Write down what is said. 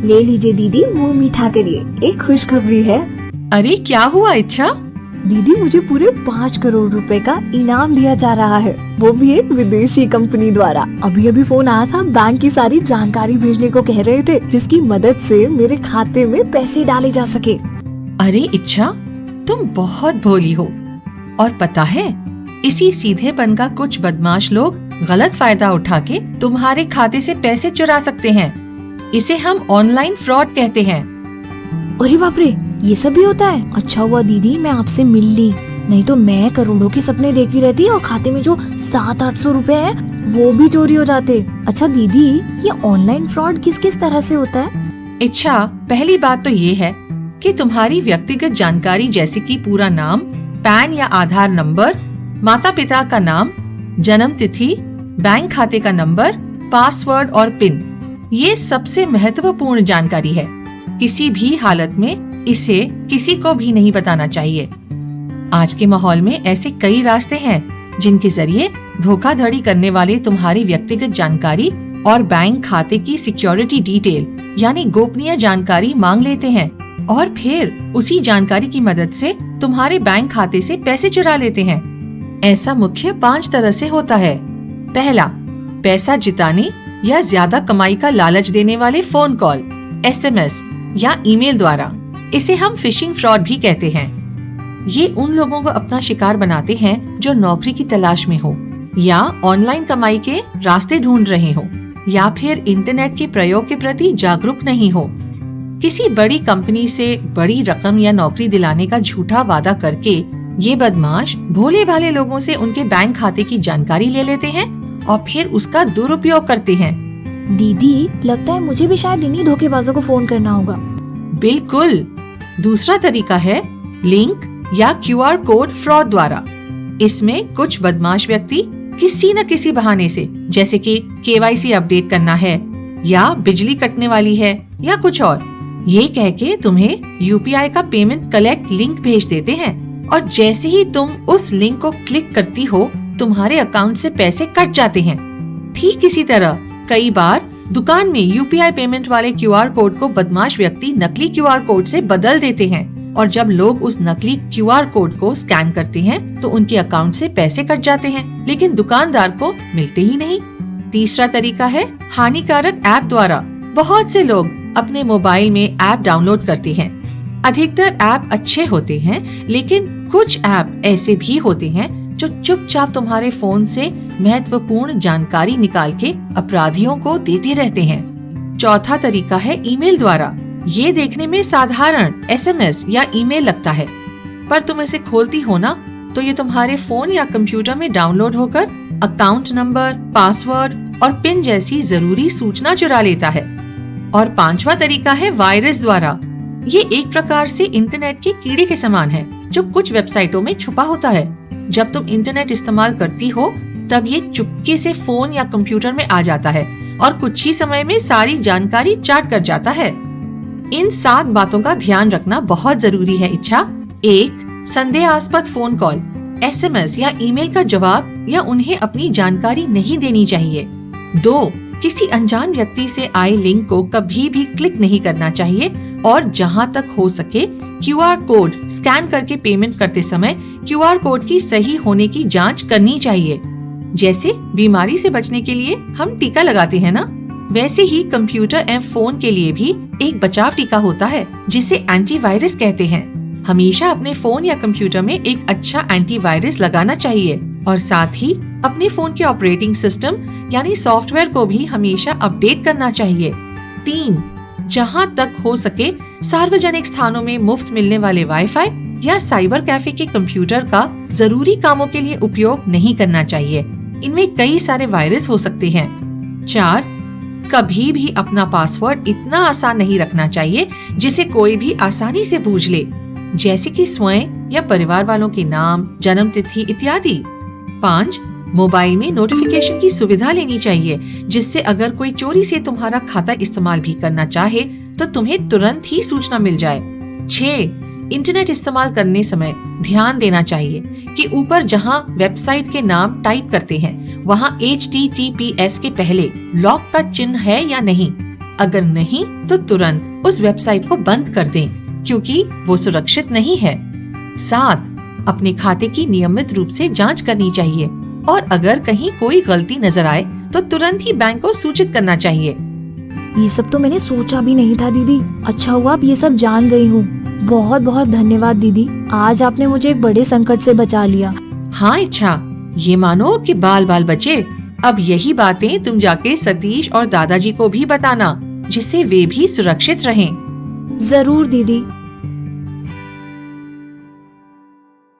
ले लीजिए दीदी, मुंह मीठा करिए, एक खुशखबरी है। अरे क्या हुआ इच्छा? दीदी मुझे पूरे 5 करोड़ रुपए का इनाम दिया जा रहा है, वो भी एक विदेशी कंपनी द्वारा। अभी अभी फोन आया था, बैंक की सारी जानकारी भेजने को कह रहे थे, जिसकी मदद से मेरे खाते में पैसे डाले जा सके। अरे इच्छा, तुम बहुत भोली हो। और पता है, इसी सीधेपन का कुछ बदमाश लोग गलत फायदा उठा के तुम्हारे खाते से पैसे चुरा सकते हैं। इसे हम ऑनलाइन फ्रॉड कहते हैं। अरे बाप रे, ये सब भी होता है? अच्छा हुआ दीदी मैं आपसे मिल ली, नहीं तो मैं करोड़ों के सपने देखती रहती और खाते में जो 700-800 रुपए है वो भी चोरी हो जाते। अच्छा दीदी, ये ऑनलाइन फ्रॉड किस किस तरह से होता है? इच्छा, पहली बात तो ये है कि तुम्हारी व्यक्तिगत जानकारी जैसे कि पूरा नाम, पैन या आधार नंबर, माता पिता का नाम, जन्म तिथि, बैंक खाते का नंबर, पासवर्ड और पिन, ये सबसे महत्वपूर्ण जानकारी है। किसी भी हालत में इसे किसी को भी नहीं बताना चाहिए। आज के माहौल में ऐसे कई रास्ते हैं जिनके जरिए धोखाधड़ी करने वाले तुम्हारी व्यक्तिगत जानकारी और बैंक खाते की सिक्योरिटी डिटेल यानी गोपनीय जानकारी मांग लेते हैं और फिर उसी जानकारी की मदद से तुम्हारे बैंक खाते से पैसे चुरा लेते हैं। ऐसा मुख्य 5 तरह से होता है। पहला, पैसा जिताने या ज्यादा कमाई का लालच देने वाले फोन कॉल, SMS या ईमेल द्वारा। इसे हम फिशिंग फ्रॉड भी कहते हैं। ये उन लोगों को अपना शिकार बनाते हैं जो नौकरी की तलाश में हो या ऑनलाइन कमाई के रास्ते ढूंढ रहे हो या फिर इंटरनेट के प्रयोग के प्रति जागरूक नहीं हो। किसी बड़ी कंपनी से बड़ी रकम या नौकरी दिलाने का झूठा वादा करके ये बदमाश भोले भाले लोगों से उनके बैंक खाते की जानकारी ले लेते हैं और फिर उसका दुरुपयोग करते हैं। दीदी लगता है मुझे भी शायद इन्हीं धोखेबाजों को फोन करना होगा। बिल्कुल। दूसरा तरीका है लिंक या QR कोड फ्रॉड द्वारा। इसमें कुछ बदमाश व्यक्ति किसी न किसी बहाने से, जैसे कि KYC अपडेट करना है या बिजली कटने वाली है या कुछ और, ये कह के तुम्हें UPI का पेमेंट कलेक्ट लिंक भेज देते हैं और जैसे ही तुम उस लिंक को क्लिक करती हो तुम्हारे अकाउंट से पैसे कट जाते हैं। ठीक इसी तरह कई बार दुकान में UPI पेमेंट वाले QR कोड को बदमाश व्यक्ति नकली QR कोड से बदल देते हैं और जब लोग उस नकली QR कोड को स्कैन करते हैं तो उनके अकाउंट से पैसे कट जाते हैं, लेकिन दुकानदार को मिलते ही नहीं। तीसरा तरीका है हानिकारक ऐप द्वारा। बहुत से लोग अपने मोबाइल में ऐप डाउनलोड करते हैं। अधिकतर ऐप अच्छे होते हैं, लेकिन कुछ ऐप ऐसे भी होते हैं जो चुपचाप तुम्हारे फोन से महत्वपूर्ण जानकारी निकाल के अपराधियों को देते रहते हैं। चौथा तरीका है ईमेल द्वारा। ये देखने में साधारण SMS या ईमेल लगता है, पर तुम इसे खोलती हो ना तो ये तुम्हारे फोन या कंप्यूटर में डाउनलोड होकर अकाउंट नंबर, पासवर्ड और पिन जैसी जरूरी सूचना चुरा लेता है। और पांचवा तरीका है वायरस द्वारा। ये एक प्रकार से इंटरनेट के कीड़े के समान है जो कुछ वेबसाइटों में छुपा होता है। जब तुम इंटरनेट इस्तेमाल करती हो तब ये चुपके से फोन या कंप्यूटर में आ जाता है और कुछ ही समय में सारी जानकारी चाट कर जाता है। इन 7 बातों का ध्यान रखना बहुत जरूरी है। इच्छा 1, संदेहास्पद फोन कॉल, SMS या ईमेल का जवाब या उन्हें अपनी जानकारी नहीं देनी चाहिए। 2, किसी अनजान व्यक्ति से आए लिंक को कभी भी क्लिक नहीं करना चाहिए और जहां तक हो सके QR कोड स्कैन करके पेमेंट करते समय QR कोड की सही होने की जांच करनी चाहिए। जैसे बीमारी से बचने के लिए हम टीका लगाते हैं ना, वैसे ही कंप्यूटर एवं फोन के लिए भी एक बचाव टीका होता है जिसे एंटीवायरस कहते हैं। हमेशा अपने फोन या कंप्यूटर में एक अच्छा एंटीवायरस लगाना चाहिए और साथ ही अपने फोन के ऑपरेटिंग सिस्टम यानी सॉफ्टवेयर को भी हमेशा अपडेट करना चाहिए। 3, जहां तक हो सके सार्वजनिक स्थानों में मुफ्त मिलने वाले वाईफाई या साइबर कैफे के कंप्यूटर का जरूरी कामों के लिए उपयोग नहीं करना चाहिए। इनमें कई सारे वायरस हो सकते हैं। 4, कभी भी अपना पासवर्ड इतना आसान नहीं रखना चाहिए जिसे कोई भी आसानी से बूझ ले, जैसे कि स्वयं या परिवार वालों के नाम, जन्म तिथि इत्यादि। 5, मोबाइल में नोटिफिकेशन की सुविधा लेनी चाहिए जिससे अगर कोई चोरी से तुम्हारा खाता इस्तेमाल भी करना चाहे तो तुम्हें तुरंत ही सूचना मिल जाए। 6, इंटरनेट इस्तेमाल करने समय ध्यान देना चाहिए कि ऊपर जहां वेबसाइट के नाम टाइप करते हैं वहां HTTPS के पहले लॉक का चिन्ह है या नहीं। अगर नहीं तो तुरंत उस वेबसाइट को बंद कर दें, क्योंकि वो सुरक्षित नहीं है। 7. अपने खाते की नियमित रूप से जांच करनी चाहिए और अगर कहीं कोई गलती नजर आए तो तुरंत ही बैंक को सूचित करना चाहिए। ये सब तो मैंने सोचा भी नहीं था दीदी। अच्छा हुआ अब ये सब जान गई हूँ। बहुत बहुत धन्यवाद दीदी, आज आपने मुझे एक बड़े संकट से बचा लिया। हाँ इच्छा, ये मानो कि बाल बाल बचे। अब यही बातें तुम जाके सतीश और दादाजी को भी बताना, जिससे वे भी सुरक्षित रहें। जरूर दीदी।